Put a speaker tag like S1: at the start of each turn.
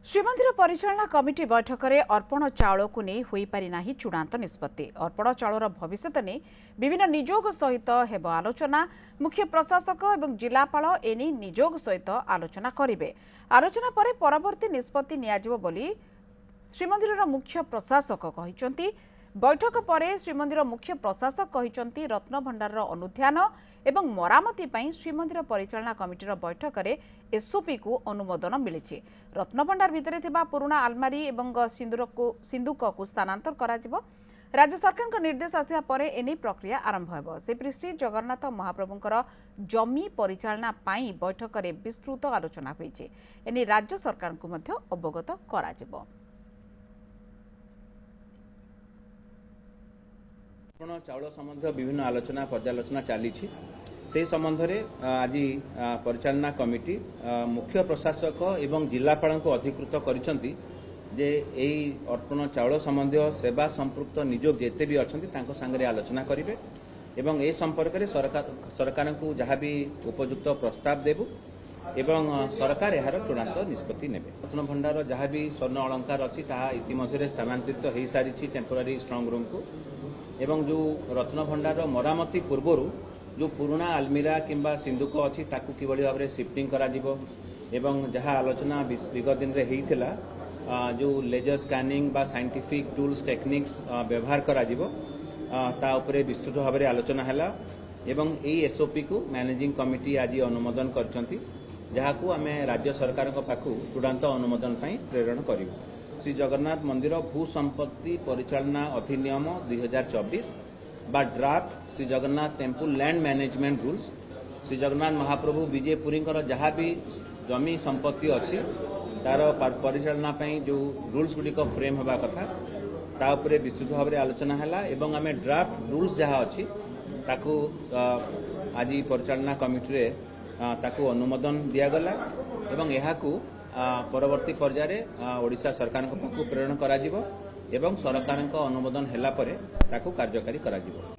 S1: Shrimandir परिचालना committee बैठक में अर्पण चाउल को नहीं हो पारि नाही चूड़ांत निष्पत्ति। अर्पण चाउलर भविष्य नहीं विभिन्न निजोग सहित हेब आलोचना। मुख्य प्रशासक और जिलापाल एने निजोग सहित आलोचना करेंगे। आलोचना पर परवर्ती निष्पत्ति नियाजिबो बोली श्रीमंदिर मुख्य प्रशासक कहिसंती। बैठक पर श्रीमंदिर मुख्य प्रशासक कहिसंती रत्न भंडार अनुध्यान एवं मरामती पई श्रीमंदिर परिचालना कमिटीर बैठक में एसओपी को अनुमोदन मिली। रत्न भंडार भितर थिबा पुराना आलमारी एवं सिंदूक को स्थानांतर करा जिवो। राज्य सरकार निर्देश आसिया परे एने प्रक्रिया आरंभ हेबो। सेपरि श्री जगन्नाथ महाप्रभुंकर जमी परिचालना पाई बैठक में विस्तृत आलोचना होईचे। एने राज्य सरकार को मध्य अवगत करा जिवो।
S2: अर्पण चाउल संबंध विभिन्न आलोचना पर्यालोचना चली से संबंध में आज परिचालना कमिटी मुख्य प्रशासक एवं जिलापाल को अधिकृत करिसेंती जे एई अर्पण चाउल संबंधी सेवा संपृक्त निजोग जेते भी अच्छी सांगे आलोचना करेंगे एवं ए संपर्क में सरकार को जहाँ भी उपयुक्त प्रस्ताव देबु एवं सरकार यार चूड़ांत निष्पत्ति नेबे। रत्न भंडार जहाँ भी स्वर्ण अलंकार अच्छी इतिमध्य स्थानांतरित हो सारी टेम्पोरारी स्ट्रंग रूम को एवं जो रत्न भंडार मरामती पूर्वर जो पुराना आलमीरा किंबा सिंदूक अच्छी ताकू किभली भाव में शिफ्टिंग करा जिवो एवं जहाँ आलोचना विगत दिन में होइथिला जो लेजर स्कैनिंग बा साइंटिफिक टूल्स टेक्निक्स व्यवहार करा जिवो ता उपरे विस्तृत भाव में आलोचना हैला एवं एई एसओपी को मैनेजिंग कमिटी आज अनुमोदन करचंती जहाँ को आम राज्य सरकार पाखु चूड़ांत अनुमोदन पई प्रेरण करिवु। श्री जगन्नाथ मंदिर भू संपत्ति परिचालना अधिनियम 2024 बा draft Shri Jagannath temple land management rules Shri Jagannath Mahaprabhu विजयपुरी जहाँ भी जमी संपत्ति अच्छी तार परिचालना जो रूल्स गुड़िक फ्रेम होगा कथा ता उपरे विस्तृत भाव में आलोचना हैला एवं आम ड्राफ्ट रूल्स जहाँ अच्छी ताकू आज परिचालना कमिटी रे ताकू अनुमोदन दियागला एवं यहाकू परवर्ती पर्यायर ओडिशा सरकार पाखु प्रेरण करा जिवो एवं सरकार अनुमोदन हैला परे ताकू कार्यकारी करा जिवो।